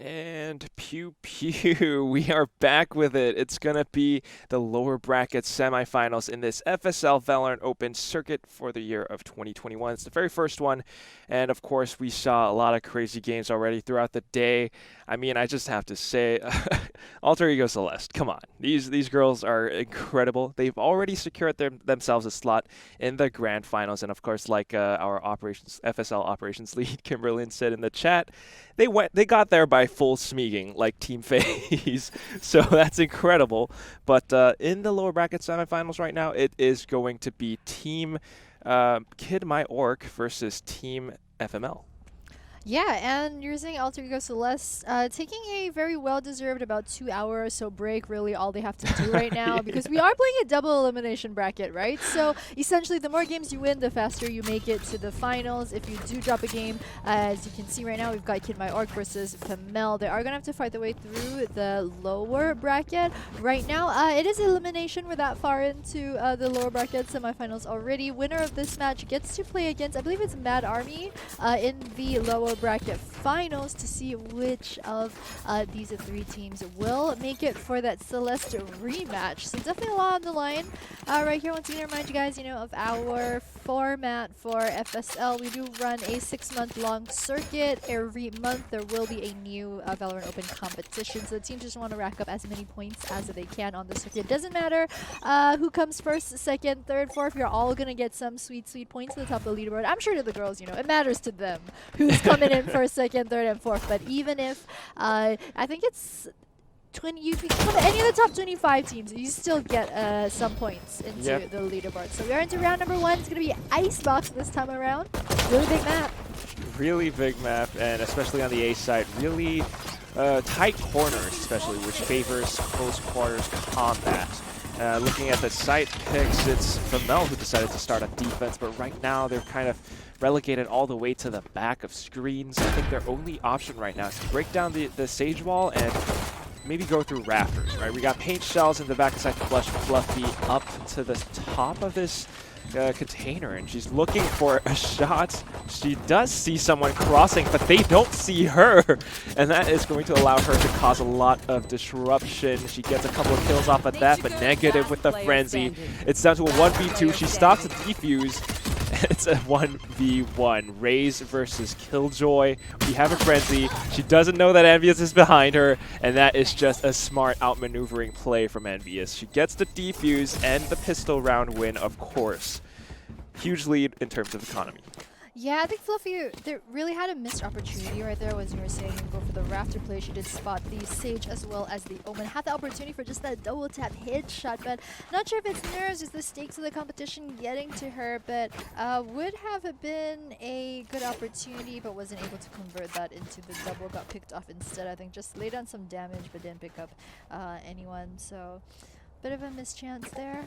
And pew pew, we are back with it. It's going to be the lower bracket semifinals in this FSL Valorant Open circuit for the year of 2021. It's the very first one. And of course, we saw a lot of crazy games already throughout the day. I mean, I just have to say, Alter Ego Celeste, come on. These girls are incredible. They've already secured themselves a slot in the grand finals. And of course, like our FSL operations lead, Kimberlyn, said in the chat, they got there by full smeaging like Team FaZe, so that's incredible. But in the lower bracket semifinals right now, it is going to be Team Kid My Orc versus Team FML. Yeah, and you're saying Alter Ego Celeste taking a very well-deserved about 2 hour or so break, really all they have to do right now, because we are playing a double elimination bracket, right? So essentially, the more games you win, the faster you make it to the finals. If you do drop a game, as you can see right now, we've got Kid My Orc versus Femelle. They are going to have to fight their way through the lower bracket. Right now, it is elimination. We're that far into the lower bracket semifinals already. Winner of this match gets to play against, I believe it's Mad Army, in the lower bracket finals to see which of these three teams will make it for that Celeste rematch. So definitely a lot on the line right here. Once again, remind you guys, of our format for FSL. We do run a 6-month-long circuit. Every month there will be a new Valorant Open competition. So the teams just want to rack up as many points as they can on the circuit. It doesn't matter who comes first, second, third, fourth. You're all gonna get some sweet points to the top of the leaderboard. I'm sure to the girls, it matters to them who's coming in first, second, third, and fourth. But even if I think it's 20, you can come any of the top 25 teams, you still get some points into the leaderboard. So we are into round number 1. It's gonna be Icebox this time around. Really big map. Really big map, and especially on the A side, really tight corners, especially, which favors close quarters combat. Looking at the site picks, it's Femelle who decided to start on defense, but right now they're kind of relegated all the way to the back of screens. I think their only option right now is to break down the Sage wall and maybe go through rafters, right? We got paint shells in the back side to flush Fluffy up to the top of this container, and she's looking for a shot. She does see someone crossing, but they don't see her, and that is going to allow her to cause a lot of disruption. She gets a couple of kills off of that, but negative with the frenzy. It's down to a 1v2. She stocks a defuse. It's a 1v1. Raze versus Killjoy. We have a frenzy. She doesn't know that Envious is behind her, and that is just a smart outmaneuvering play from Envious. She gets the defuse and the pistol round win, of course. Huge lead in terms of economy. Yeah, I think Fluffy there really had a missed opportunity right there, as you were saying, go for the Rafter play. She did spot the Sage as well as the Omen. Had the opportunity for just that double tap headshot, but not sure if it's nerves, just the stakes of the competition getting to her, but would have been a good opportunity, but wasn't able to convert that into the double. Got picked off instead. I think just laid on some damage, but didn't pick up anyone, so bit of a mischance there.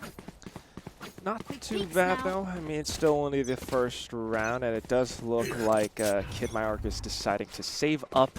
Not too bad though. I mean, it's still only the first round, and it does look like Kid My Orc is deciding to save up.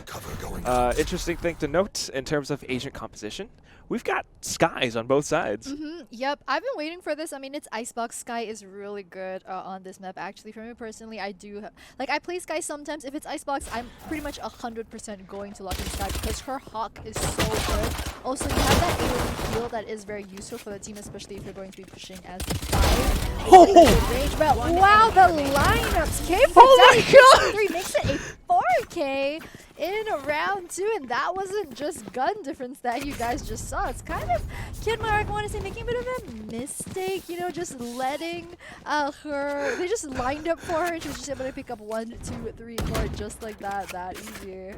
Interesting thing to note in terms of agent composition, we've got Skies on both sides. Yep, I've been waiting for this. I mean, it's Icebox. Sky is really good on this map. Actually, for me personally, I do I play Sky sometimes. If it's Icebox, I'm pretty much 100% going to lock in Sky because her Hawk is so good. Also, you have that AoE heal that is very useful for the team, especially if you're going to be pushing as the 5. Range, but wow, the lineups! K for that 3 makes it a 4K in round 2, and that wasn't just gun difference that you guys just saw. It's kind of Kid My Orc, I want to say, making a bit of a mistake, just letting her. They just lined up for her, and she was just able to pick up 1, 2, 3, 4 just like that. That easy.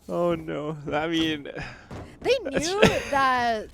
Oh no! I mean, they knew that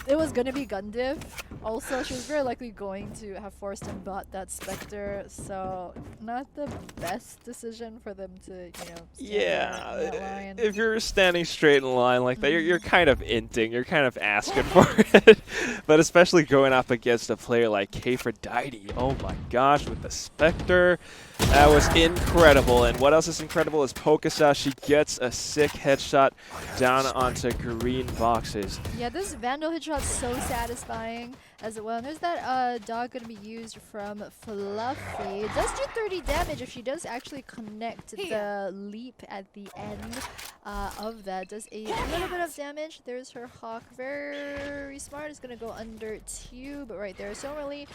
it was gonna be gun diff. Also, she was very likely going to have forced and bought that Spectre, so not the best decision for them to, yeah. in that line. If you're standing straight in line like that, you're kind of inting, you're kind of asking for it. But especially going up against a player like Kfredite, oh my gosh, with the Spectre. That was incredible, and what else is incredible is Pokasa. She gets a sick headshot down onto green boxes. Yeah, this Vandal headshot's so satisfying. as well. And there's that dog going to be used from Fluffy. Does do 30 damage if she does actually connect the leap at the end of that. Does a little bit of damage. There's her Hawk. Very smart. It's going to go under tube right there. So really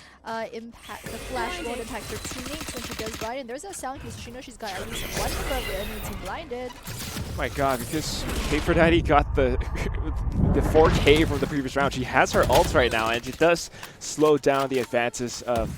impact the flash won't impact her teammates when she does blind. And there's that sound cue, so she knows she's got at least one of the enemy team blinded. Oh my god, because K4Daddy got the 4K from the previous round. She has her ult right now, and it does slow down the advances of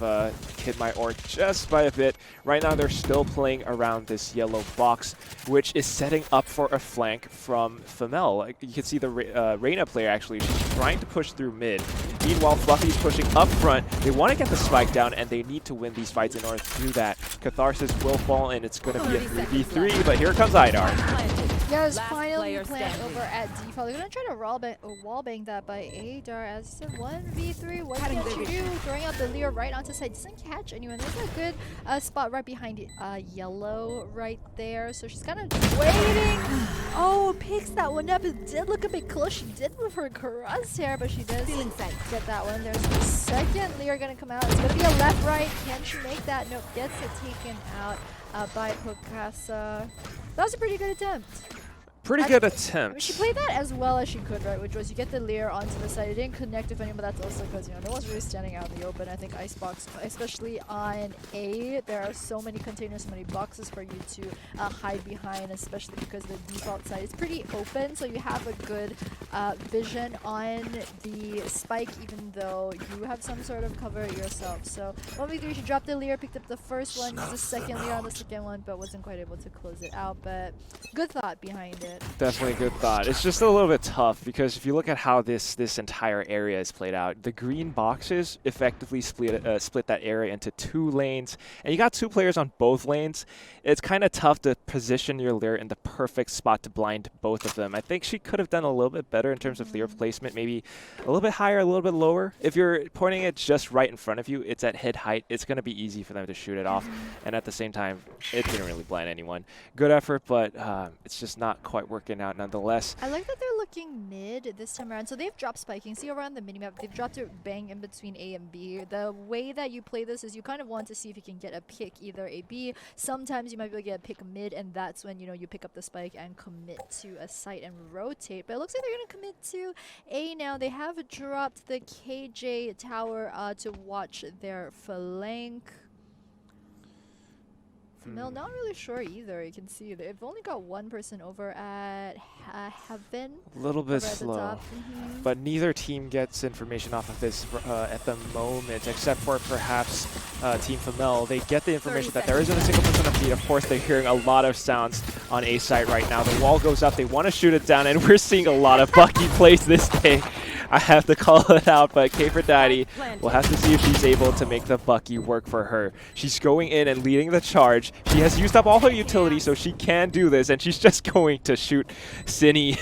Kid My Orc just by a bit. Right now, they're still playing around this yellow box, which is setting up for a flank from Femelle. Like, you can see the Reyna player actually trying to push through mid. Meanwhile, Fluffy's pushing up front. They want to get the spike down, and they need to win these fights in order to do that. Catharsis will fall, and it's going to be a 3v3, but here comes Idar. Yes, finally plant over at default. They're going to try to wallbang that by Adar. As I said, 1v3. What can you do? Throwing out the Leer right onto side. Doesn't catch anyone. There's a good spot right behind Yellow right there. So she's kind of waiting. Oh, picks that one up. It did look a bit close. She did with her crosshair, but she does get that one. There's the second Leer going to come out. It's going to be a left-right. Can she make that? Nope. Gets it taken out by Pocasa. That was a pretty good attempt. Pretty good attempt. I mean, she played that as well as she could, right? Which was you get the Leer onto the side. It didn't connect with anyone, but that's also because, you know, no one's really standing out in the open. I think Icebox, especially on A, there are so many containers, so many boxes for you to hide behind, especially because the default side is pretty open. So you have a good vision on the spike, even though you have some sort of cover yourself. So 1v3, she dropped the Leer, picked up the first one, used the second Leer on the second one, but wasn't quite able to close it out. But good thought behind it. Definitely a good thought. It's just a little bit tough because if you look at how this entire area is played out, the green boxes effectively split that area into 2 lanes, and you got 2 players on both lanes. It's kind of tough to position your Leer in the perfect spot to blind both of them. I think she could have done a little bit better in terms of Leer placement, maybe a little bit higher, a little bit lower. If you're pointing it just right in front of you, it's at head height. It's going to be easy for them to shoot it off, and at the same time, it didn't really blind anyone. Good effort, but it's just not quite working out nonetheless. I like that they're looking mid this time around. So they've dropped spiking. See over on the minimap, they've dropped it bang in between A and B. The way that you play this is you kind of want to see if you can get a pick, either a B. Sometimes you might be able to get a pick mid, and that's when, you know, you pick up the spike and commit to a site and rotate. But it looks like they're going to commit to A now. They have dropped the KJ tower to watch their flank. Femelle, not really sure either. You can see they've only got one person over at Heaven. A little bit slow, but neither team gets information off of this at the moment, except for perhaps Team Femelle. They get the information that there isn't a single person on B. Of course, they're hearing a lot of sounds on A site right now. The wall goes up. They want to shoot it down, and we're seeing a lot of Bucky plays this day. I have to call it out, but K4Daddy will have to see if she's able to make the Bucky work for her. She's going in and leading the charge. She has used up all her utility, so she can do this, and she's just going to shoot Cinny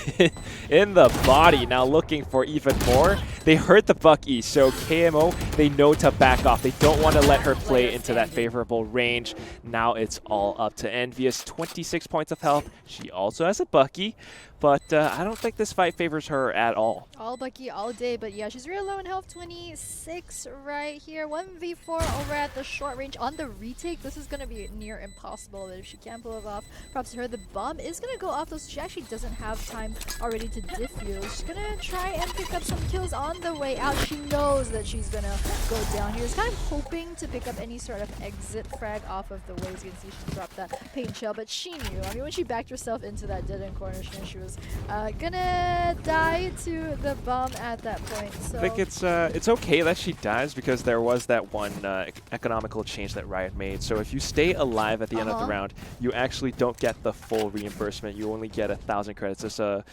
in the body. Now looking for even more. They heard the Bucky, so KMO, they know to back off. They don't want to let her play into that favorable range. Now it's all up to Envious. 26 points of health. She also has a Bucky. But I don't think this fight favors her at all. All Bucky all day, but yeah, she's real low in health, 26 right here. 1v4 over at the short range on the retake. This is going to be near impossible, but if she can pull it off, props to her. The bomb is going to go off, though, so she actually doesn't have time already to defuse. She's going to try and pick up some kills on the way out. She knows that she's going to go down here. She's kind of hoping to pick up any sort of exit frag off of the waves. You can see she dropped that paint shell, but she knew. I mean, when she backed herself into that dead end corner, she was gonna die to the bomb at that point. So I think it's okay that she dies because there was that one economical change that Riot made. So if you stay alive at the end of the round, you actually don't get the full reimbursement. You only get 1,000 credits. It's a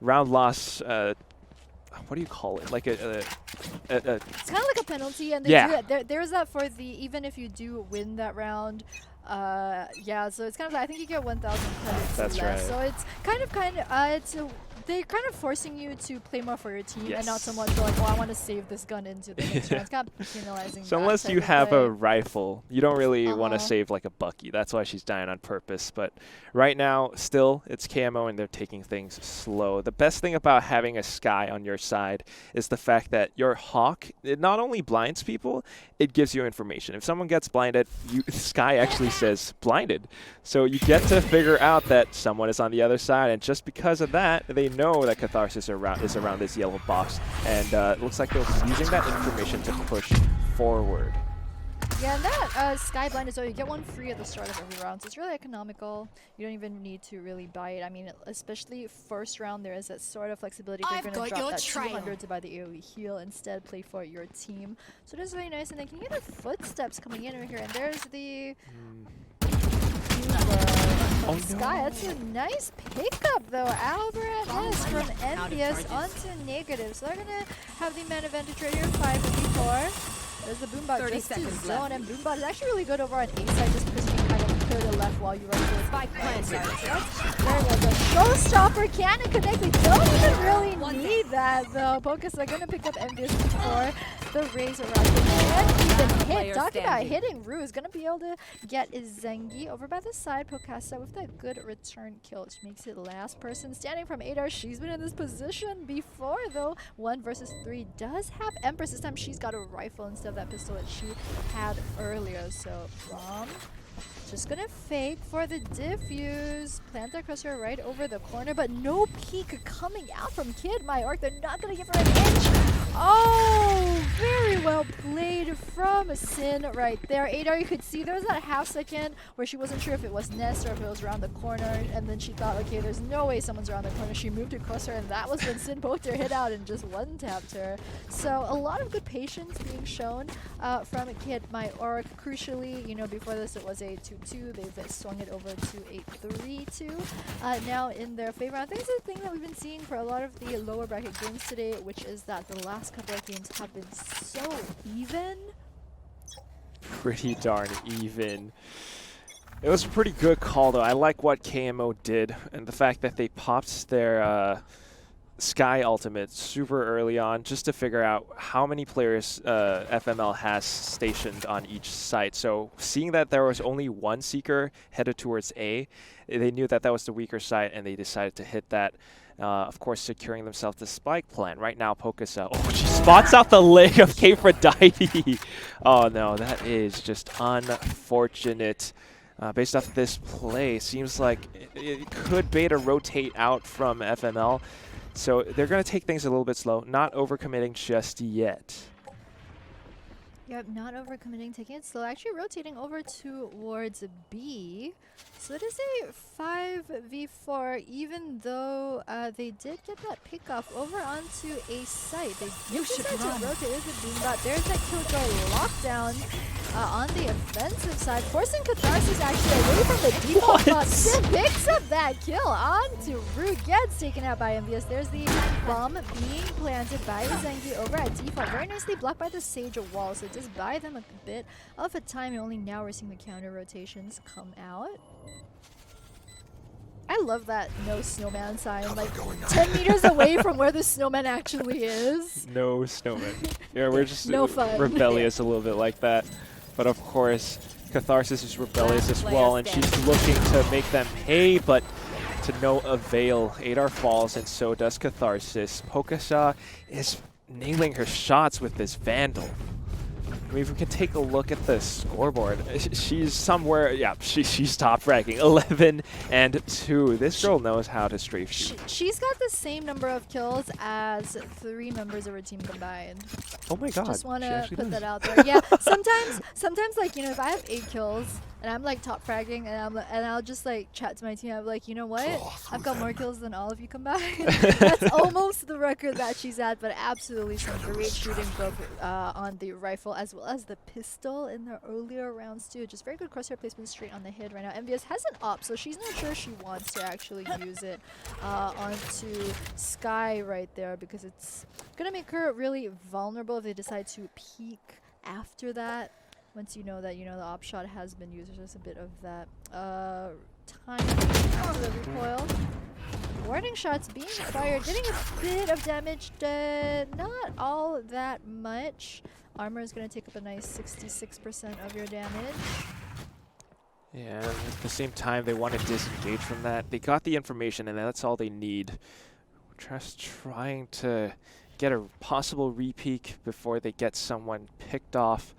round loss. What do you call it? Like it's kind of like a penalty, and they do it. There's that for the even if you do win that round. Yeah, so it's kind of like, I think you get 1,000 credits. That's less. right. So it's kind of it's they're kind of forcing you to play more for your team and not so Yes. much like, oh, I want to save this gun into the next round. It's kind of penalizing. So that unless type you of have play. a rifle, you don't really want to Uh-huh. save like a Bucky. That's why she's dying on purpose. But right now, still, it's KMO and they're taking things slow. The best thing about having a Skye on your side is the fact that your Hawk, it not only blinds people, it gives you information. If someone gets blinded, Skye actually says blinded. So you get to figure out that someone is on the other side, and just because of that, they know that Catharsis is around this yellow box, and it looks like they're using that information to push forward. Yeah, and that Sky Blind as well, you get one free at the start of every round, so it's really economical. You don't even need to really buy it. I mean, especially first round, there is that sort of flexibility. If you're going to drop that 200 to buy the AoE heal, instead play for your team. So that's really nice, and then can you hear the footsteps coming in over here? And there's the... Oh, no. Sky, that's a nice pickup though. Albert S from envious onto negative. So they're gonna have the man advantage right here, 5v4. There's the Boombot just to zone, and Boombot is actually really good over on A side just because you can kind of clear the left while you run through spike plant. There we go. Showstopper can connect. They don't even really need that though. Pocus are gonna pick up envious before the Razor Rocket and even hit. Talking about hitting, Rue is gonna be able to get Zengi over by the side. Pocasa with that good return kill, which makes it last person standing from Adar. She's been in this position before though. 1 versus 3 does have Empress. This time she's got a rifle instead of that pistol that she had earlier. So Bomb just gonna fake for the diffuse. Plant their crosshair right over the corner, but no peek coming out from Kid My Orc. They're not gonna give her an inch. Oh, very well played from Sin right there. Adar, you could see there was that half second where she wasn't sure if it was Nest or if it was around the corner, and then she thought, okay, there's no way someone's around the corner. She moved across her, and that was when Sin poked her hit out and just one-tapped her. So a lot of good patience being shown from Kid My Orc. Crucially, you know, before this it was a 2-2. They've swung it over to a 3-2 now in their favor. I think it's a thing that we've been seeing for a lot of the lower bracket games today, which is that the last couple of games have been so even. Pretty darn even. It was a pretty good call though. I like what KMO did and the fact that they popped their Skye ultimate super early on just to figure out how many players FML has stationed on each site. So seeing that there was only one Seeker headed towards A, they knew that that was the weaker site and they decided to hit that. Of course, securing themselves the spike plan. Right now, Pocasa. Oh, she spots out the leg of Kphrodite. Oh no, that is just unfortunate. Based off this play, seems like it could beta rotate out from FML. So they're going to take things a little bit slow, not overcommitting just yet. Yep, not overcommitting, taking it slow. Actually rotating over towards B. So it is a 5v4, even though they did get that pickoff over onto a site. They did decide to rotate. There's the Boombot. There's that Killjoy lockdown on the offensive side, forcing Catharsis actually away from the default spot. Sim picks up that kill onto Rue, gets taken out by Envious. There's the bomb being planted by Zengi over at default. Very nicely blocked by the Sage wall, so just buy them a bit of a time, and only now we're seeing the counter rotations come out. I love that no snowman sign, like 10 meters away from where the snowman actually is. No snowman. Yeah, we're just No fun. rebellious a little bit like that. But of course, Catharsis is rebellious as well, and she's looking to make them pay, but to no avail. Adar falls, and so does Catharsis. Pocasa is nailing her shots with this Vandal. I mean, if we can take a look at the scoreboard, she's somewhere, yeah, she's top ranking, 11-2. This girl knows how to strafe shoot. She's got the same number of kills as 3 members of her team combined. Oh my god. Just want to put that out there. Yeah, sometimes like, you know, if I have 8 kills and I'm like top fragging and I'll just like chat to my team, I'm like, you know what? I've got more kills than all of you combined. That's almost the record that she's at, but absolutely some great shooting both on the rifle as well as the pistol in the earlier rounds too. Just very good crosshair placement straight on the head right now. MVS has an op, so she's not sure she wants to actually use it onto Skye right there, because it's gonna make her really vulnerable if they decide to peek after that. Once you know that, you know, the op shot has been used, there's just a bit of that time after the recoil. Warning shots being fired, getting a bit of damage, not all that much. Armor is going to take up a nice 66% of your damage. Yeah, and at the same time, they want to disengage from that. They got the information, and that's all they need. Just trying to get a possible repeak before they get someone picked off,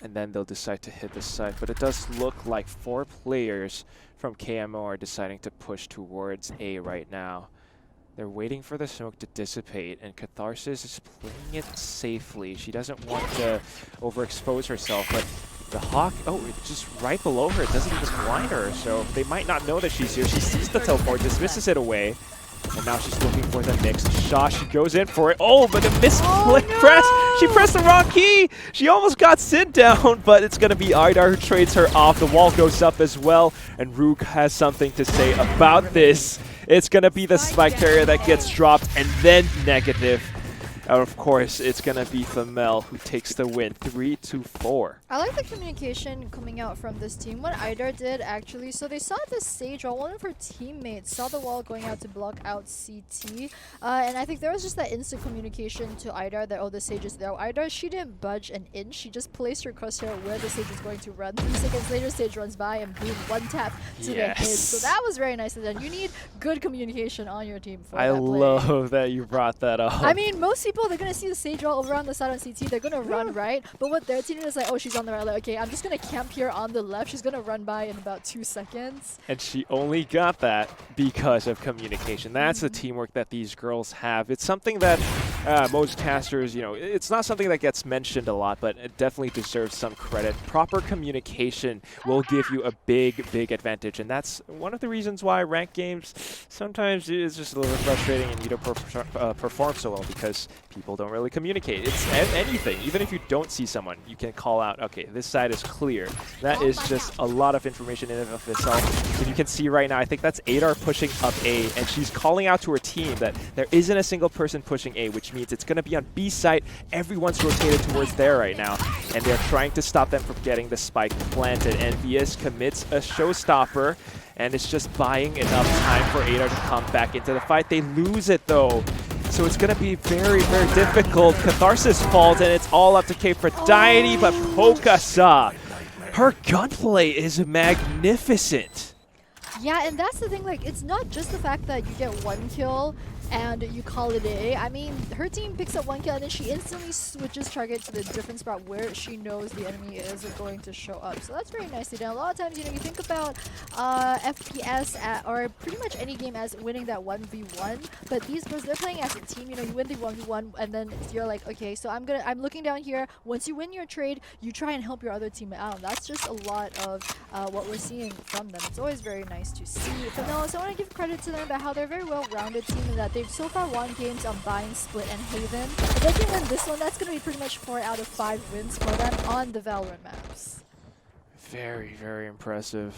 and then they'll decide to hit the site. But it does look like 4 players from KMO are deciding to push towards A right now. They're waiting for the smoke to dissipate, and Catharsis is playing it safely. She doesn't want to overexpose herself, but the Hawk, oh, it's just right below her. It doesn't even blind her, so they might not know that she's here. She sees the teleport, dismisses it away, and now she's looking for the next shot. She goes in for it. Oh, but a misclick press. She pressed the wrong key. She almost got Sid down, but it's going to be Idar who trades her off. The wall goes up as well, and Rook has something to say about this. It's going to be the spike carrier that gets dropped, and then negative. And of course, it's going to be Femelle who takes the win, 3-4. I like the communication coming out from this team. What Idar did, actually, so they saw the stage wall. One of her teammates saw the wall going out to block out CT. And I think there was just that instant communication to Idar that, oh, the sage is there. Idar, she didn't budge an inch. She just placed her crosshair where the sage is going to run. 3 seconds later, sage runs by, and boom, 1 tap to the hit. So that was very nice of them. You need good communication on your team for that play. I love that you brought that up. I mean, most people, they're going to see the sage wall over on the side on CT. They're going to run right. But what their team is like, oh, she's on the right. Like, okay, I'm just going to camp here on the left. She's going to run by in about 2 seconds. And she only got that because of communication. That's the teamwork that these girls have. It's something that most casters, you know, it's not something that gets mentioned a lot, but it definitely deserves some credit. Proper communication will give you a big, big advantage. And that's one of the reasons why ranked games sometimes is just a little bit frustrating and you don't perform so well, because people don't really communicate. It's anything. Even if you don't see someone, you can call out, okay, this side is clear. That is just a lot of information in and of itself. And you can see right now, I think that's Adar pushing up A, and she's calling out to her team that there isn't a single person pushing A, which means it's going to be on B site. Everyone's rotated towards there right now, and they're trying to stop them from getting the spike planted. Envious commits a showstopper, and it's just buying enough time for Adar to come back into the fight. They lose it, though. So it's going to be very, very difficult. Catharsis falls, and it's all up to K-Prodiety, but Pokasa, her gunplay is magnificent. Yeah, and that's the thing, like, it's not just the fact that you get 1 kill and you call it a. I mean, her team picks up 1 kill and then she instantly switches target to the different spot where she knows the enemy is going to show up. So that's very nicely done. A lot of times, you know, you think about FPS or pretty much any game as winning that 1v1, but these girls, they're playing as a team. You know, you win the 1v1 and then you're like, okay, so I'm looking down here. Once you win your trade, you try and help your other team out. That's just a lot of what we're seeing from them. It's always very nice to see. Femelle, so I want to give credit to them about how they're a very well-rounded team and that they've so far won games on Bind, Split, and Haven. If they can win this one, that's going to be pretty much 4 out of 5 wins for them on the VALORANT maps. Very, very impressive.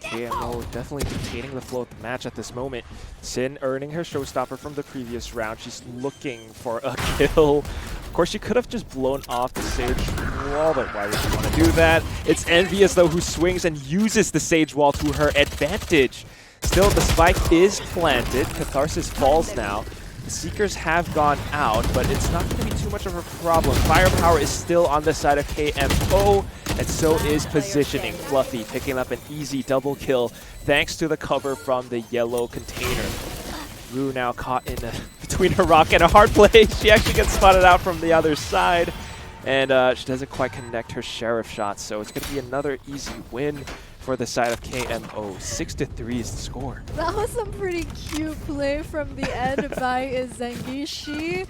KMO definitely dictating the flow of the match at this moment. Sin earning her showstopper from the previous round. She's looking for a kill. Of course, she could have just blown off the Sage wall, but why would she want to do that? It's Envious, though, who swings and uses the Sage wall to her advantage. Still, the spike is planted. Catharsis falls now. The Seekers have gone out, but it's not going to be too much of a problem. Firepower is still on the side of KMO, and so is positioning. Fluffy picking up an easy double kill thanks to the cover from the yellow container. Rue now caught in between a rock and a hard place. She actually gets spotted out from the other side, and she doesn't quite connect her sheriff shot, so it's going to be another easy win for the side of KMO. 6-3 is the score. That was some pretty cute play from the end by Zengi.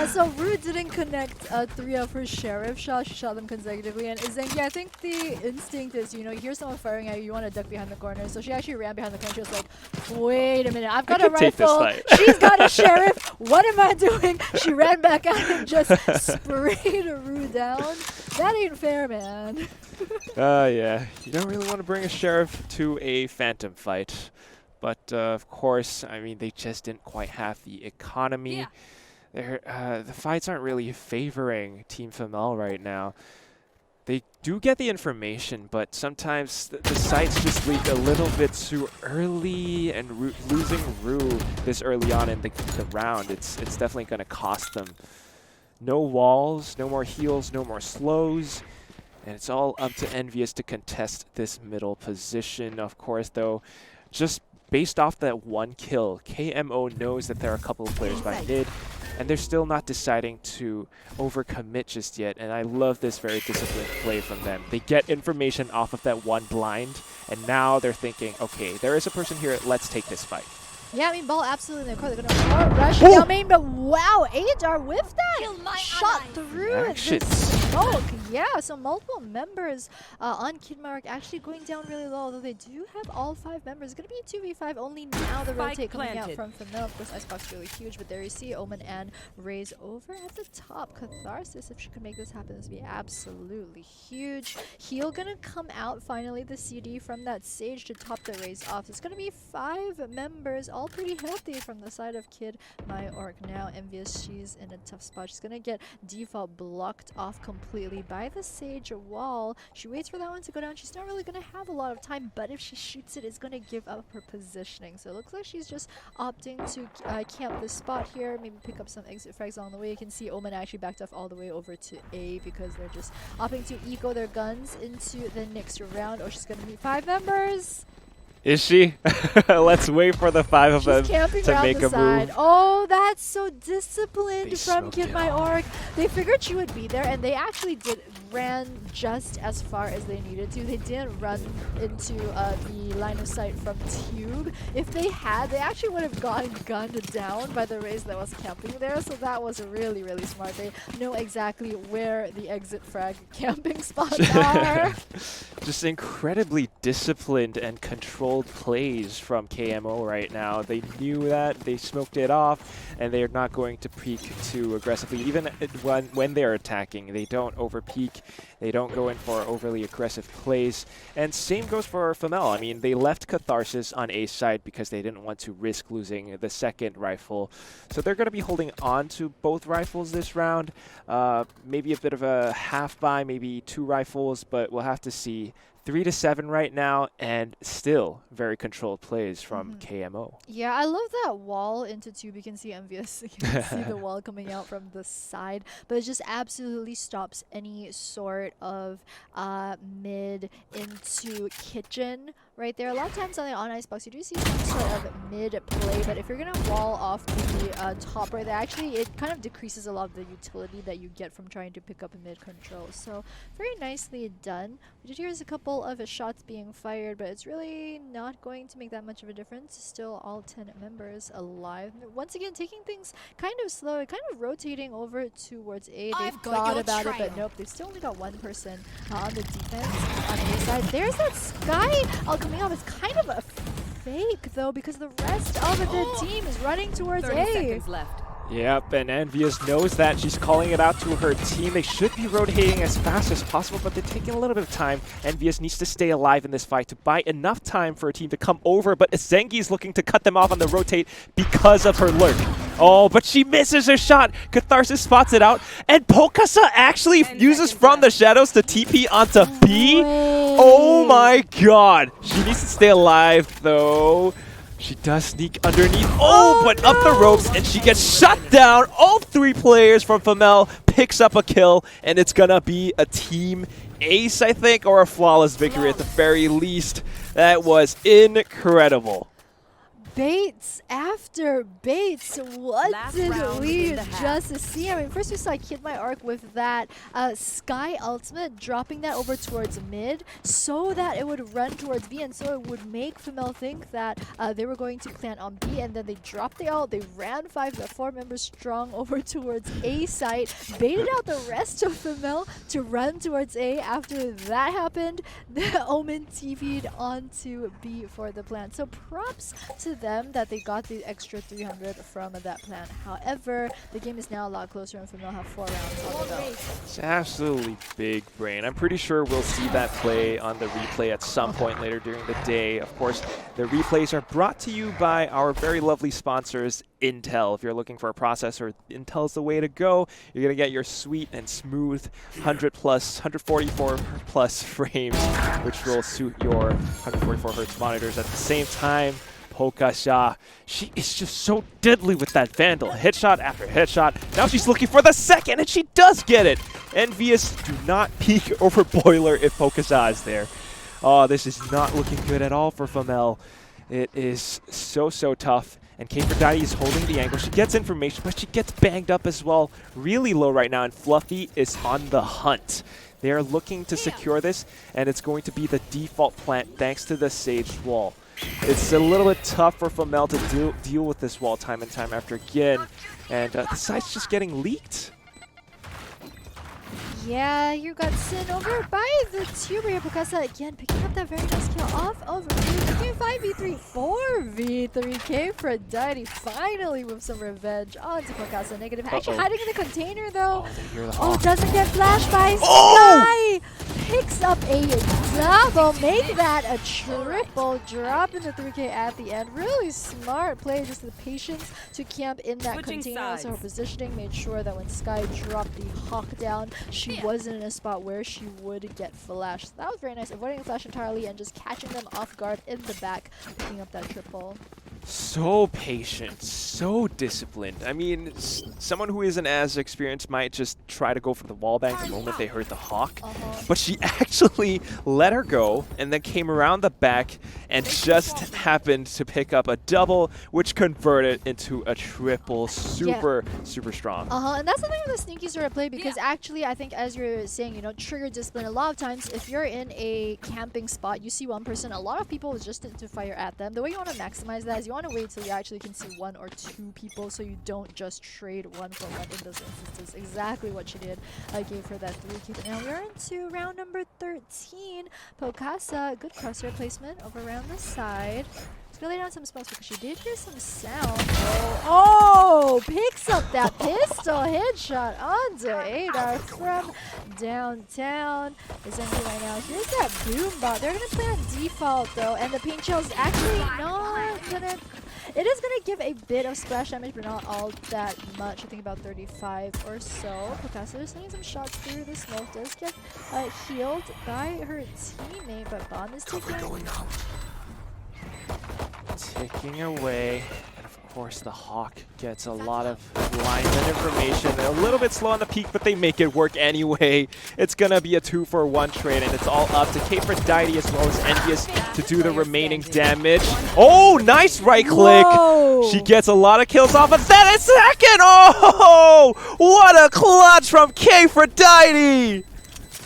So Rue didn't connect 3 of her sheriff shots. She shot them consecutively. And Zengi, I think the instinct is, you know, you hear someone firing at you, you want to duck behind the corner. So she actually ran behind the corner. She was like, wait a minute, I've got a rifle. She's got a sheriff. What am I doing? She ran back out and just sprayed Rue down. That ain't fair, man. Yeah. You don't really want to bring a sheriff to a phantom fight. But, of course, I mean, they just didn't quite have the economy. Yeah. The fights aren't really favoring Team Femelle right now. They do get the information, but sometimes the sites just leak a little bit too early, and losing Rue this early on in the round, it's definitely going to cost them. No walls, no more heals, no more slows, and it's all up to Envious to contest this middle position. Of course, though, just based off that one kill, KMO knows that there are a couple of players by mid, and they're still not deciding to overcommit just yet, and I love this very disciplined play from them. They get information off of that one blind, and now they're thinking, okay, there is a person here, let's take this fight. Yeah, I mean, ball absolutely. Of course, they're going to rush down main, but wow, Adar with that shot through this smoke. Yeah, so multiple members on Kidmark actually going down really low, although they do have all 5 members. It's going to be a 2v5 only now. The rotate coming out from Femelle. Of course, Icebox really huge, but there you see Omen and Raze over at the top. Catharsis, if she could make this happen, this would be absolutely huge. Heal going to come out finally, the CD from that Sage to top the Raze off. It's going to be 5 members, all pretty healthy from the side of Kid My Orc. Now Envious, she's in a tough spot. She's gonna get default blocked off completely by the Sage wall. She waits for that one to go down. She's not really gonna have a lot of time, but if she shoots it, it's gonna give up her positioning. So it looks like she's just opting to camp this spot here, maybe pick up some exit frags along the way. You can see Omen actually backed off all the way over to A because they're just opting to eco their guns into the next round. Oh, she's gonna meet 5 members. Is she? Let's wait for the 5 of them to make a move. Oh, that's so disciplined from Kid My Orc. They figured she would be there, and they actually ran just as far as they needed to. They didn't run into the line of sight from Tube. If they had, they actually would have gotten gunned down by the Raze that was camping there, so that was really, really smart. They know exactly where the exit frag camping spots are. Just incredibly disciplined and controlled plays from KMO right now. They knew that, they smoked it off, and they're not going to peek too aggressively. Even when they're attacking, they don't over-peek, they don't go in for overly aggressive plays. And same goes for Femelle. I mean, they left Catharsis on A side because they didn't want to risk losing the second rifle. So they're going to be holding on to both rifles this round. Maybe a bit of a half buy, maybe 2 rifles, but we'll have to see. 3-7 right now, and still very controlled plays from KMO. Yeah, I love that wall into Tube. You can see Envious. You can see the wall coming out from the side, but it just absolutely stops any sort of mid into kitchen right there. A lot of times on the Icebox, you do see some sort of mid play, but if you're gonna wall off the top right there, actually it kind of decreases a lot of the utility that you get from trying to pick up a mid control. So very nicely done. We did hear a couple of shots being fired, but it's really not going to make that much of a difference. Still all 10 members alive. Once again, taking things kind of slow, kind of rotating over towards A. They've thought about it, but nope, they've still only got 1 person on the defense on A side. There's that Sky coming off. It's kind of a fake though, because the rest of the team is running towards 30 A. seconds left. Yep, and Envious knows that. She's calling it out to her team. They should be rotating as fast as possible, but they're taking a little bit of time. Envious needs to stay alive in this fight to buy enough time for a team to come over, but Zengi's looking to cut them off on the rotate because of her lurk. Oh, but she misses her shot. Catharsis spots it out, and Pokasa actually uses from the shadows to TP onto B. Oh my god. She needs to stay alive, though. She does sneak underneath. Oh, but up the ropes, and she gets shut down. All 3 players from Femelle picks up a kill, and it's gonna be a team ace, I think, or a flawless victory at the very least. That was incredible. Baits after baits. What did we just see? I mean, first we saw Kid My Orc with that Sky ultimate, dropping that over towards mid so that it would run towards B, and so it would make Femelle think that they were going to plant on B, and then they dropped the ult, they ran 4 members strong over towards A site, baited out the rest of Femelle to run towards A. After that happened, the Omen TP'd onto B for the plant. So props to them that they got the extra 300 from that plan. However, the game is now a lot closer and Femelle have 4 rounds on the belt. It's absolutely big brain. I'm pretty sure we'll see that play on the replay at some point later during the day. Of course, the replays are brought to you by our very lovely sponsors, Intel. If you're looking for a processor, Intel's the way to go. You're going to get your sweet and smooth 144 plus frames, which will suit your 144 hertz monitors. At the same time, Pokasha, she is just so deadly with that Vandal. Hit-shot after hit-shot. Now she's looking for the second, and she does get it. Envious, do not peek over Boiler if Pokasha is there. Oh, this is not looking good at all for Femelle. It is so tough. And K4Dai is holding the angle. She gets information, but she gets banged up as well. Really low right now, and Fluffy is on the hunt. They are looking to secure this, and it's going to be the default plant thanks to the Sage wall. It's a little bit tough for Femelle to deal with this wall time and time after again, and the site's just getting leaked. Yeah, you got sent over by the tuber here. Pokasa again picking up that very nice kill off of Ryu. 5v3, 4v3. K4Dai finally with some revenge onto Pokasa. Negative. Actually hiding in the container though. Oh, doesn't get flashed by Sky. Picks up a double. Make that a triple. Dropping the 3K at the end. Really smart play. Just the patience to camp in that container. Also her positioning made sure that when Sky dropped the hawk down, she wasn't in a spot where she would get flashed. That was very nice, avoiding the flash entirely and just catching them off guard in the back, picking up that triple. So patient, so disciplined. I mean, someone who isn't as experienced might just try to go for the wall bang the moment they heard the hawk, but she actually let her go and then came around the back and just happened to pick up a double, which converted into a triple. Super strong. And that's something with the sneaky sort of play, because actually I think, as you're saying, you know, trigger discipline. A lot of times if you're in a camping spot, you see one person, a lot of people just to fire at them. The way you want to maximize that is you want to wait till you actually can see 1 or 2 people, so you don't just trade 1 for 1 in those instances. Exactly what she did. I gave her that 3K. But now we're into round number 13. Pokasa, good crosshair placement over around the side. Just gonna lay down some spells because she did hear some sound. Oh, picks up that pistol headshot onto Adar from downtown. Essentially right now, here's that boom bot. They're gonna play on default though, and the paint shell's actually not gonna. It is gonna give a bit of splash damage, but not all that much. I think about 35 or so. Pokasa is sending some shots through the smoke. Does get healed by her teammate, but Bond is ticking away. And of course, the Hawk gets a lot of lineman information. They're a little bit slow on the peak, but they make it work anyway. It's gonna be a 2-for-1 trade, and it's all up to K4Dai as well as Envious to do the remaining damage. Oh, nice right click. Whoa. She gets a lot of kills off of that. A second. Oh, what a clutch from K4Dai.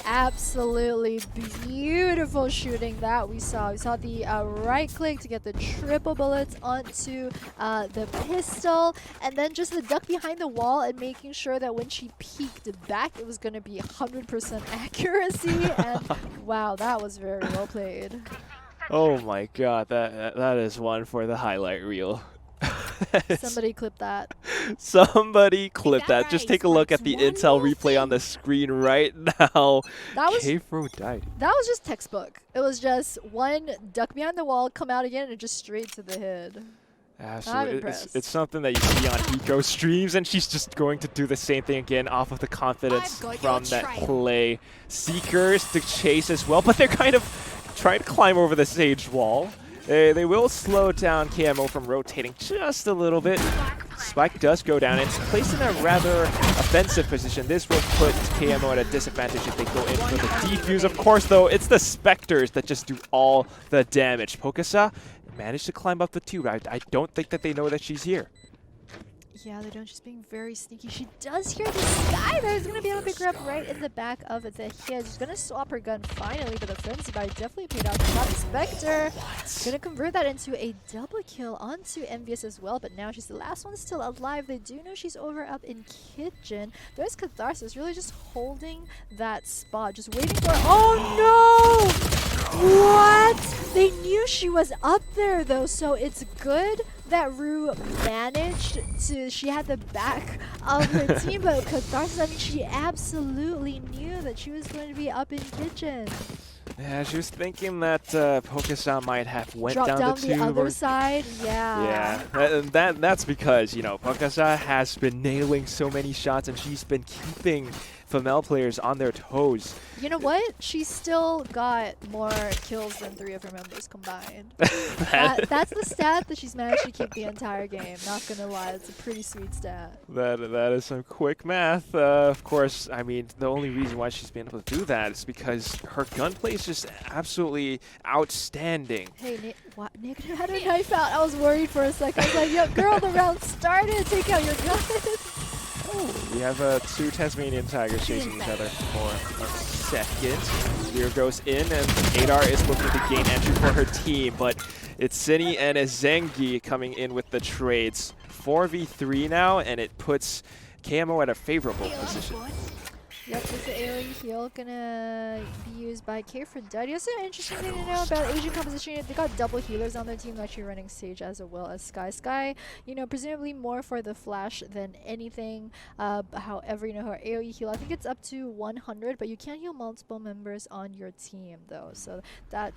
Absolutely beautiful shooting that we saw. We saw the right click to get the triple bullets onto the pistol, and then just the duck behind the wall and making sure that when she peeked back, it was going to be 100% accuracy. And wow, that was very well played. Oh my god, that is one for the highlight reel. Somebody clip that. Somebody clip that. Just take a look at the Intel replay on the screen right now. That was K4Dai. That was just textbook. It was just one duck behind the wall, come out again, and just straight to the head. Absolutely. It's something that you see on Eco streams, and she's just going to do the same thing again off of the confidence from that play. Seekers to chase as well, but they're kind of trying to climb over the Sage wall. They will slow down KMO from rotating just a little bit. Spike does go down. It's placed in a rather offensive position. This will put KMO at a disadvantage if they go in for the defuse. Of course, though, it's the Spectres that just do all the damage. Pokasa managed to climb up the tube. I don't think that they know that she's here. Yeah, they don't. She's being very sneaky. She does hear the Sky that is going to be able to pick her up right in the back of the head. She's going to swap her gun finally, but the Frenzy Bite definitely paid off. The Spectre going to convert that into a double kill onto Envious as well, but now she's the last one still alive. They do know she's over up in Kitchen. There's Catharsis really just holding that spot, just waiting for... Oh no! What? They knew she was up there though, so it's good that Rue managed to, she had the back of her team, but Catharsis, I mean, she absolutely knew that she was going to be up in kitchen. Yeah, she was thinking that Pokusa might have went Dropped down down the the tube. other side, yeah. Yeah, that's because, you know, Pokusa has been nailing so many shots and she's been keeping Femelle players on their toes. You know what? She's still got more kills than 3 of her members combined. That's the stat that she's managed to keep the entire game. Not gonna lie, it's a pretty sweet stat. That is some quick math. Of course, I mean, the only reason why she's been able to do that is because her gunplay is just absolutely outstanding. Hey, what? Nick had her knife out. I was worried for a second. I was like, yo, girl, the round started. Take out your gun. We have 2 Tasmanian Tigers chasing each other for a second. Spear goes in, and Adar is looking to gain entry for her team, but it's Cine and Zengi coming in with the trades. 4v3 now, and it puts KMO at a favorable position. Yep, this is the AoE heal gonna be used by K for Duddy. Also, an interesting thing to know about Asian composition, they got double healers on their team, actually running Sage as well as Sky. Sky, you know, presumably more for the flash than anything. However, you know, her AoE heal, I think it's up to 100, but you can't heal multiple members on your team though, so that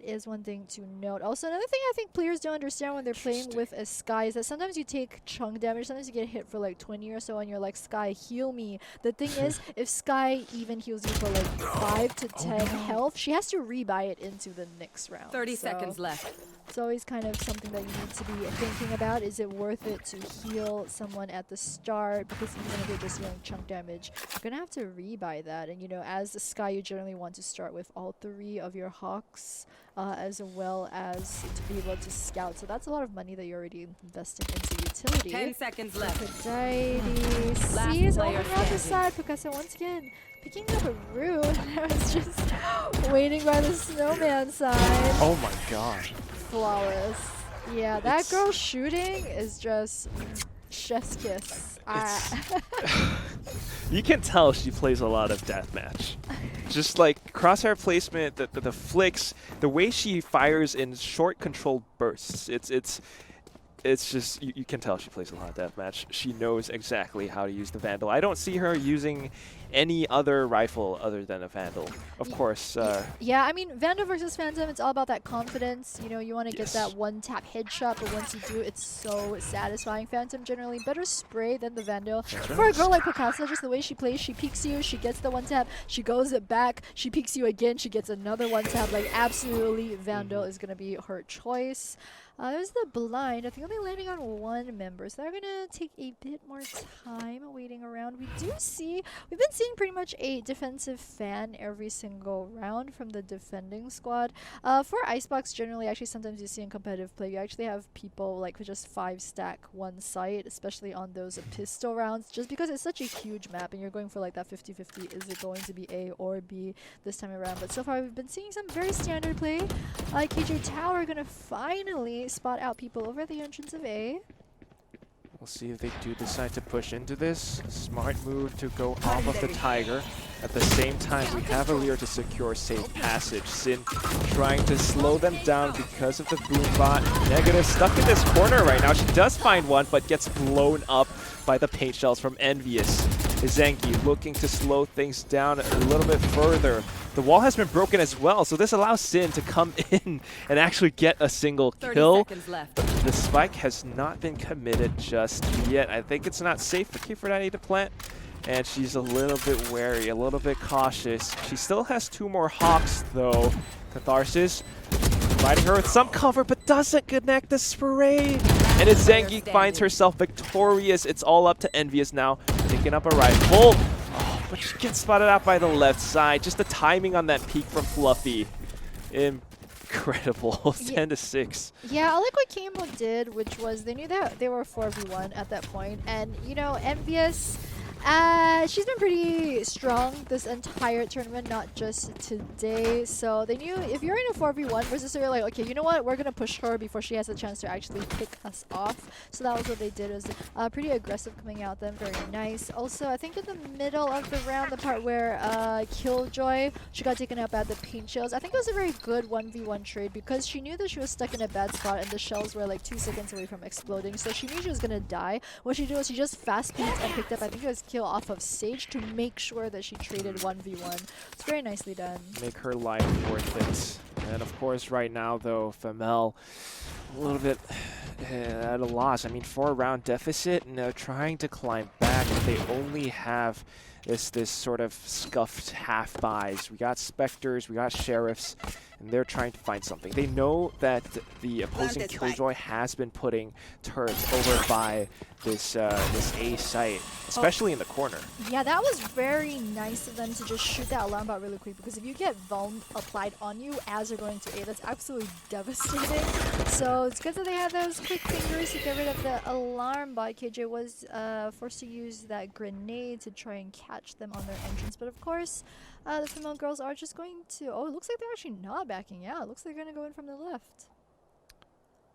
is one thing to note. Also, another thing I think players don't understand when they're playing with a Sky is that sometimes you take chunk damage, sometimes you get hit for like 20 or so and you're like, Sky, heal me. The thing is, if Sky even heals you for like 5 to 10 health, she has to rebuy it into the next round. 30 seconds left. It's always kind of something that you need to be thinking about. Is it worth it to heal someone at the start? Because even if you're just dealing chunk damage, you're going to have to rebuy that. And, you know, as a Sky, you generally want to start with all 3 of your Hawks, as well as to be able to scout. So that's a lot of money that you're already investing into utility. 10 seconds left. Aphrodite sees over on the side. Pukasa once again picking up a Rue. I was just waiting by the snowman side. Oh my god. Flawless. Yeah, that girl shooting is just chef's kiss. You can tell she plays a lot of deathmatch. Just like crosshair placement, the flicks, the way she fires in short controlled bursts. It's just, you can tell she plays a lot of deathmatch. She knows exactly how to use the Vandal. I don't see her using any other rifle other than a Vandal. Of course. Yeah, I mean, Vandal versus Phantom, it's all about that confidence. You know, you want to get that one-tap headshot, but once you do, it's so satisfying. Phantom generally better spray than the Vandal. For a girl like Picasa, just the way she plays, she peeks you, she gets the one-tap, she goes it back, she peeks you again, she gets another one-tap. Like, absolutely, Vandal is going to be her choice. There's the blind. I think they're landing on 1 member, so they're going to take a bit more time waiting around. We've been seeing pretty much a defensive fan every single round from the defending squad. For Icebox, generally, actually, sometimes you see in competitive play, you actually have people like who just 5-stack one site, especially on those pistol rounds, just because it's such a huge map and you're going for like that 50-50. Is it going to be A or B this time around? But so far, we've been seeing some very standard play. KJ Tower going to finally spot out people over the entrance of A. We'll see if they do decide to push into this. Smart move to go off of the Tiger. At the same time, we have a Lear to secure safe passage. Sin trying to slow them down because of the Boombot. Negative stuck in this corner right now. She does find one, but gets blown up by the paint shells from Envious. Zengi looking to slow things down a little bit further. The wall has been broken as well, so this allows Sin to come in and actually get a single kill. 30 seconds left. The spike has not been committed just yet. I think it's not safe for Kifredani to plant, and she's a little bit wary, a little bit cautious. She still has 2 more Hawks though. Catharsis providing her with some cover, but doesn't connect the spray. And as Zengi finds herself victorious, it's all up to Envious now, picking up a rifle. Oh, but she gets spotted out by the left side. Just the timing on that peek from Fluffy. Incredible. 10-6. Yeah, I like what KMO did, which was they knew that they were 4v1 at that point. And, you know, Envious, She's been pretty strong this entire tournament, not just today. So they knew if you're in a 4v1 versus her, you're like, okay, you know what? We're going to push her before she has a chance to actually pick us off. So that was what they did. It was pretty aggressive coming out then. Very nice. Also, I think in the middle of the round, the part where Killjoy, she got taken up at the paint shells. I think it was a very good 1v1 trade because she knew that she was stuck in a bad spot and the shells were like 2 seconds away from exploding. So she knew she was going to die. What she did was she just fast peeked and picked up, I think it was kill off of Sage to make sure that she traded 1v1. It's very nicely done. Make her life worth it. And of course, right now, though, Femelle a little bit at a loss. I mean, 4-round deficit, and they're trying to climb back. They only have this sort of scuffed half buys. We got Spectres, we got Sheriffs, and they're trying to find something. They know that the opposing Killjoy has been putting turrets over by this A site, especially in the corner. Yeah, that was very nice of them to just shoot that alarm bot really quick, because if you get Vuln applied on you as you're going to A, that's absolutely devastating. So it's good that they had those quick fingers to get rid of the alarm bot. KJ was forced to use that grenade to try and catch them on their entrance, but of course the Femelle girls are just going to... Oh, it looks like they're actually not backing out. It looks like they're going to go in from the left.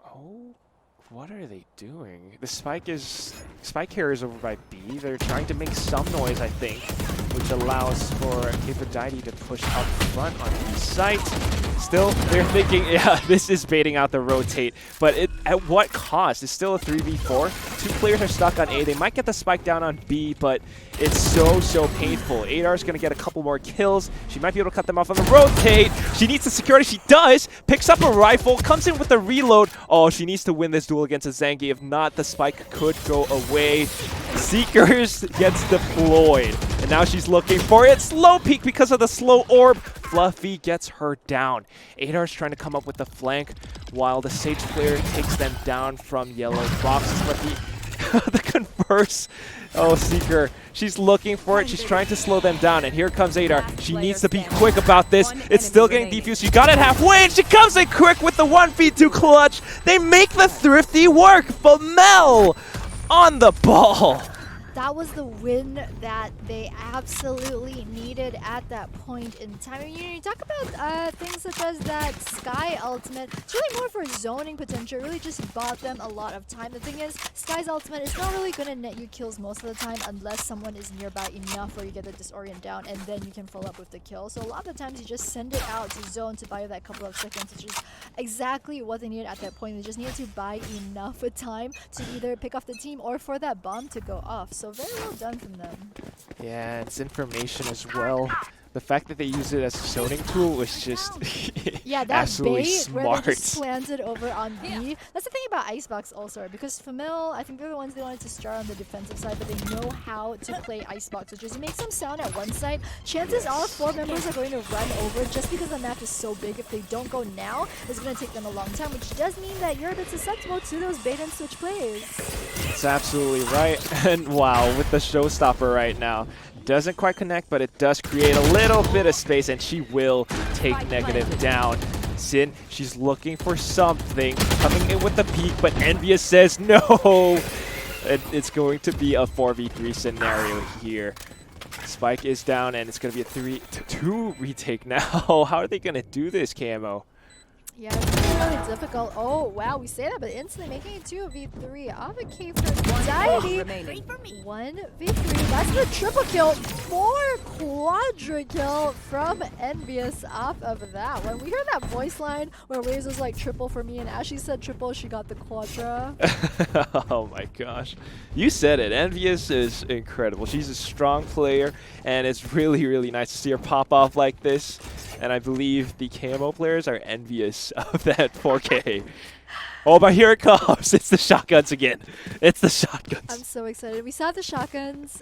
Oh, what are they doing? The spike carrier is over by B. They're trying to make some noise, I think, which allows for Aphrodite to push up front on B site. Still, they're thinking, yeah, this is baiting out the rotate, but at what cost? It's still a 3v4. 2 players are stuck on A. They might get the spike down on B, but it's so painful. Adar's going to get a couple more kills. She might be able to cut them off on the rotate. She needs the security. She does. Picks up a rifle. Comes in with a reload. Oh, she needs to win this duel against a Zangi. If not, the spike could go away. Seekers gets deployed. And now she's looking for it. Slow peek because of the slow orb. Fluffy gets her down. Adar's trying to come up with the flank while the Sage player takes them down from yellow boxes. But the converse. Oh, Seeker. She's looking for it. She's trying to slow them down. And here comes Adar. She needs to be quick about this. It's still getting defused. She got it halfway, and she comes in quick with the 1v2 clutch. They make the thrifty work. Femelle on the ball. That was the win that they absolutely needed at that point in time. I mean, you talk about things such as that Sky ultimate. It's really more for zoning potential. It really just bought them a lot of time. The thing is, Sky's ultimate is not really going to net you kills most of the time unless someone is nearby enough where you get the disorient down, and then you can follow up with the kill. So a lot of the times you just send it out to zone to buy you that couple of seconds, which is exactly what they needed at that point. They just needed to buy enough time to either pick off the team or for that bomb to go off. So very well done from them. Yeah, it's information as well. The fact that they use it as a zoning tool was just yeah, that absolutely bait smart. where they just planted over on B. That's the thing about Icebox also, because Femelle, I think they're the ones they wanted to start on the defensive side, but they know how to play Icebox, which is you make some sound at one side. Chances are 4 members are going to run over just because the map is so big. If they don't go now, it's going to take them a long time, which does mean that you're a bit susceptible to those bait and switch plays. That's absolutely right. And wow, with the showstopper right now. Doesn't quite connect, but it does create a little bit of space, and she will take negative down. Sin, she's looking for something, coming in with the peek, but Envious says no. It's going to be a 4v3 scenario here. Spike is down, and it's going to be a 3-2 retake now. How are they going to do this, Camo? Yeah, it's really difficult. Oh, wow, we say that, but instantly making it 2v3 off a K for Anxiety. 1v3, that's the triple kill. 4 quadra kill from Envious off of that. When we heard that voice line where Waves was like triple for me and Ashley said triple, she got the quadra. Oh my gosh. You said it. Envious is incredible. She's a strong player, and it's really nice to see her pop off like this. And I believe the Camo players are envious of that 4K. Oh, but here it comes. It's the shotguns again. It's the shotguns. I'm so excited. We saw the shotguns.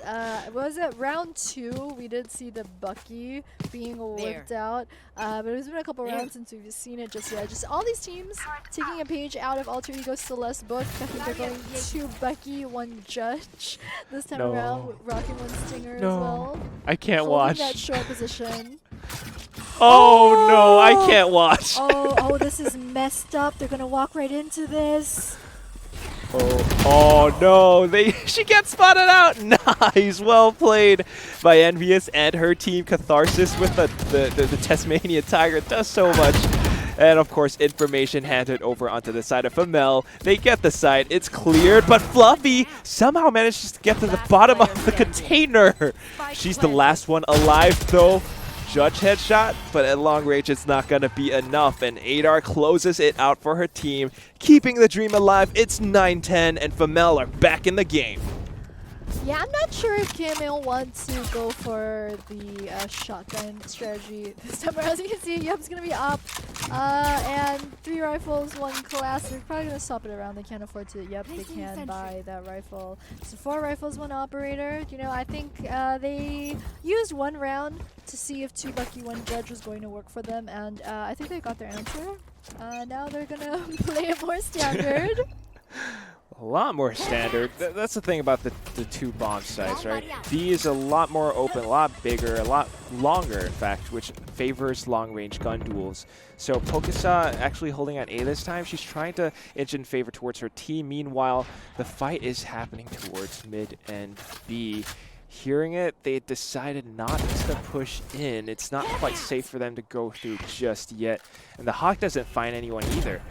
Was it round 2? We did see the Bucky being whipped out. But it's been a couple rounds since we've seen it just yet. Just all these teams taking a page out of Alter Ego Celeste's book. I think they're going 2 Bucky, 1 Judge this time around, rocking 1 Stinger as well. I can't holding watch. that short position. Oh no, I can't watch. Oh, this is messed up. They're gonna walk right into this. Oh no, she gets spotted out. Nice, well played by Envious and her team. Catharsis with the Tasmania Tiger does so much. And of course, information handed over onto the side of Femelle. They get the site, it's cleared, but Fluffy somehow manages to get to the bottom of the container. She's the last one alive though. Judge headshot, but at long range it's not going to be enough, and Adar closes it out for her team, keeping the dream alive. It's 9-10, and Femelle are back in the game. Yeah, I'm not sure if Camille wants to go for the shotgun strategy this time around. As you can see, Yup's going to be up, and 3 rifles, 1 class. They're probably going to swap it around. They can't afford to. Yep, they can buy that rifle. So 4 rifles, 1 operator. You know, I think they used 1 round to see if 2 Lucky 1 Judge was going to work for them, and I think they got their answer. Now they're going to play it more standard. A lot more standard. That's the thing about the 2 bomb sites, right? B is a lot more open, a lot bigger, a lot longer, in fact, which favors long-range gun duels. So Pokesa actually holding at A this time. She's trying to inch in favor towards her team. Meanwhile, the fight is happening towards mid and B. Hearing it, they decided not to push in. It's not quite safe for them to go through just yet. And the Hawk doesn't find anyone either.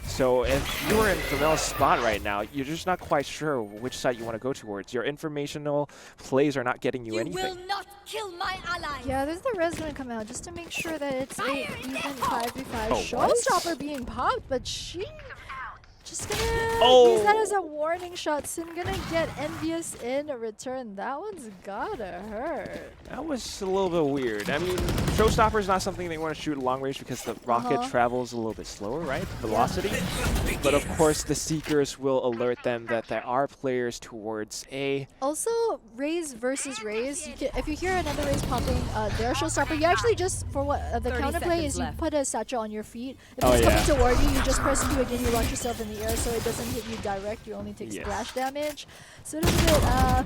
So if you're in Femelle's spot right now, you're just not quite sure which side you want to go towards. Your informational plays are not getting you anything. You will not kill my ally. Yeah, there's the res gonna come out just to make sure that it's a even 5v5. Oh, Showstopper being popped, but she just gonna use that as a warning shot. Sin gonna get Envious in return. That one's gotta hurt. That was a little bit weird. I mean, Showstopper is not something they want to shoot at long range because the rocket travels a little bit slower, right? Velocity. But of course, the Seekers will alert them that there are players towards A. Also, Raze versus Raze. If you hear another Raze popping their Showstopper, you actually just, for what the counterplay is, you put a satchel on your feet. If it's coming toward you, you just press Q again, you launch yourself in the air so it doesn't hit you direct, you only take splash damage. So it's a bit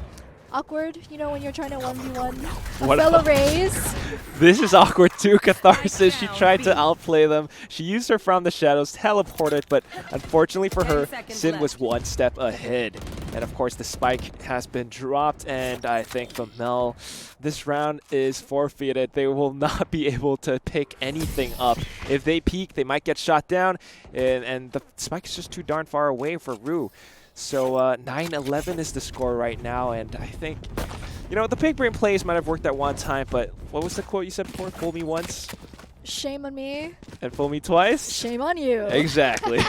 awkward, you know, when you're trying to 1v1 a fellow Raze. This is awkward too. Catharsis, she tried to outplay them. She used her from the shadows, teleported, but unfortunately for her, Sin was 1 step ahead. And of course the spike has been dropped, and I think Femelle, this round is forfeited. They will not be able to pick anything up. If they peek, they might get shot down, and the spike is just too darn far away for Rue. So 9-11 is the score right now, and I think, you know, the big brain plays might have worked at one time, but what was the quote you said before? Fool me once? Shame on me. And fool me twice? Shame on you. Exactly.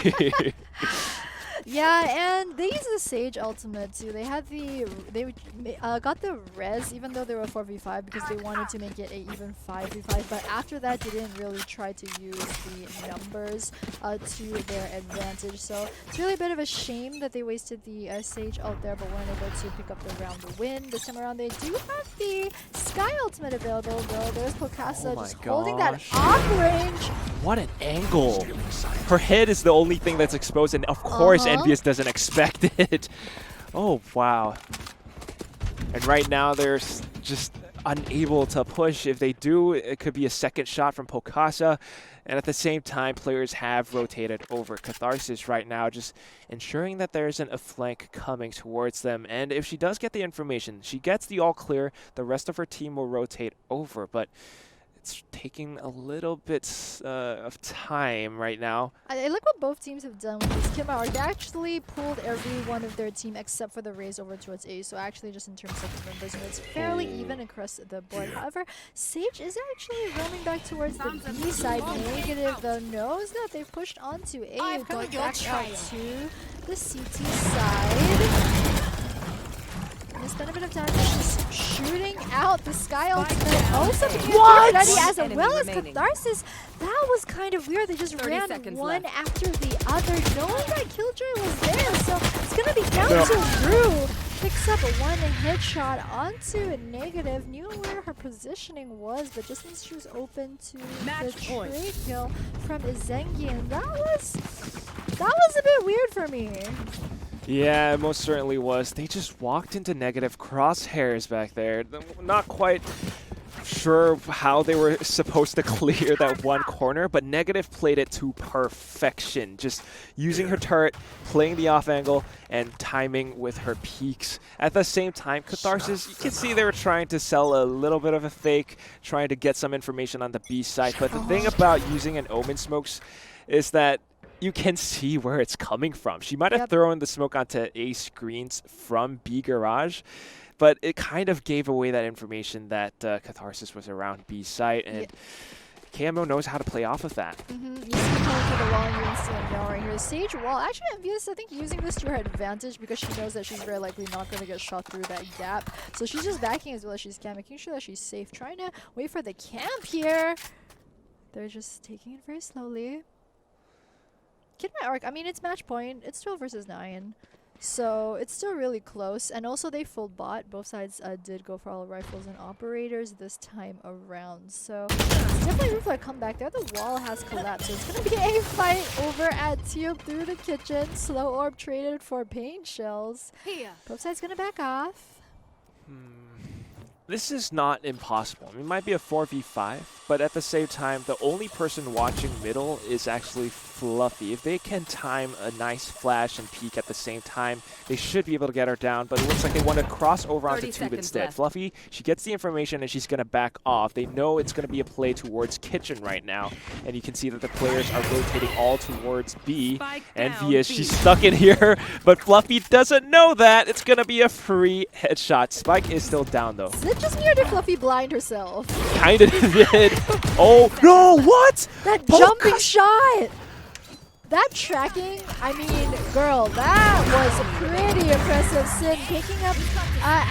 Yeah, and they used the Sage ultimate too. They had they got the res even though they were 4v5 because they wanted to make it a even 5v5. But after that, they didn't really try to use the numbers to their advantage. So it's really a bit of a shame that they wasted the Sage ult there, but weren't able to pick up the round to win. This time around, they do have the Sky ultimate available though. There's Pokesa just holding that off range. What an angle. Her head is the only thing that's exposed, and of course Envious doesn't expect it. Oh, wow. And right now they're just unable to push. If they do, it could be a second shot from Pokesa. And at the same time, players have rotated over Catharsis right now, just ensuring that there isn't a flank coming towards them. And if she does get the information, she gets the all clear, the rest of her team will rotate over. But it's taking a little bit of time right now. I like what both teams have done with this Kimar. They actually pulled every one of their team except for the Raze over towards A. So actually just in terms of numbers, it's fairly even across the board. However, Sage is actually roaming back towards the B side. Negative though knows that they've pushed onto A, going back out to the CT side. They spent a bit of time just shooting out the Sky ultimate. Also being ready as well as Catharsis. That was kind of weird. They just ran one after the other, knowing that Killjoy was there. So it's going to be down to Rue. Picks up one headshot onto Negative. Knew where her positioning was, but just means she was open to the trade kill from Izengian. That was a bit weird for me. Yeah, it most certainly was. They just walked into Negative. Crosshairs back there. Not quite sure how they were supposed to clear that one corner, but Negative played it to perfection. Just using her turret, playing the off angle, and timing with her peaks. At the same time, Catharsis, you can see they were trying to sell a little bit of a fake, trying to get some information on the B side. But the thing about using an Omen Smokes is that you can see where it's coming from. She might have thrown the smoke onto A screens from B garage, but it kind of gave away that information that Catharsis was around B site, and KMO knows how to play off of that. You see coming for the wall, you can see Femelle right here. Sage wall, actually Envious, I think, using this to her advantage because she knows that she's very likely not going to get shot through that gap. So she's just backing as well as she can, making sure that she's safe, trying to wait for the camp here. They're just taking it very slowly. Kid My Arc, I mean, it's match point. It's 12 versus 9. So it's still really close. And also they full bot. Both sides did go for all rifles and operators this time around. So it's definitely room for a comeback there. The wall has collapsed. So it's going to be a fight over at Teal through the kitchen. Slow orb traded for pain shells. Both sides going to back off. This is not impossible. I mean, it might be a 4v5, but at the same time, the only person watching middle is actually Fluffy. If they can time a nice flash and peek at the same time, they should be able to get her down, but it looks like they want to cross over onto Tube instead. Left. Fluffy, she gets the information and she's going to back off. They know it's going to be a play towards Kitchen right now, and you can see that the players are rotating all towards B. Envious, she's stuck in here, but Fluffy doesn't know that. It's going to be a free headshot. Spike is still down, though. Is it just near to Fluffy blind herself? Kinda did. Oh, no, what? That jumping shot! That tracking, I mean, girl, that was pretty impressive. Sin picking up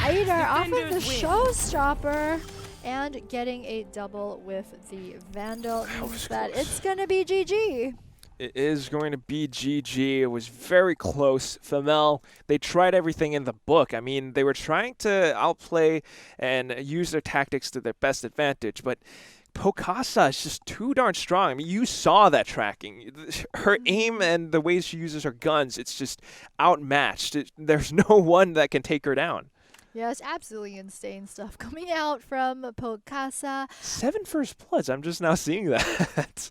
Aider off of the showstopper and getting a double with the Vandal. Means that it's going to be GG. It is going to be GG. It was very close. Femelle, they tried everything in the book. I mean, they were trying to outplay and use their tactics to their best advantage, but Pocasa is just too darn strong. I mean, you saw that tracking. Her aim and the ways she uses her guns, it's just outmatched. There's no one that can take her down. Yeah, it's absolutely insane stuff coming out from Pocasa. 7 first bloods. I'm just now seeing that.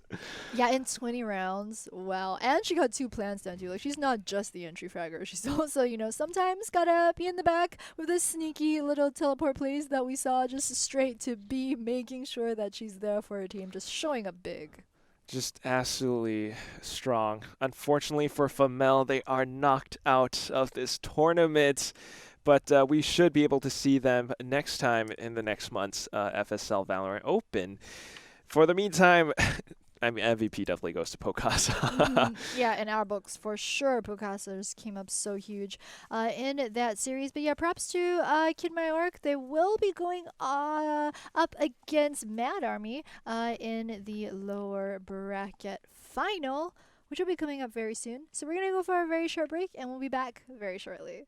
Yeah, in 20 rounds. Wow. And she got 2 plants down too. Like, she's not just the entry fragger. She's also, you know, sometimes gotta be in the back with this sneaky little teleport plays that we saw, just straight to B, making sure that she's there for her team, just showing up big. Just absolutely strong. Unfortunately for Femelle, they are knocked out of this tournament. But we should be able to see them next time in the next month's FSL Valorant Open. For the meantime, I mean, MVP definitely goes to Pocasa. Yeah, in our books, for sure, Pocasa just came up so huge in that series. But yeah, props to Kid My Orc. They will be going up against Mad Army in the lower bracket final, which will be coming up very soon. So we're going to go for a very short break, and we'll be back very shortly.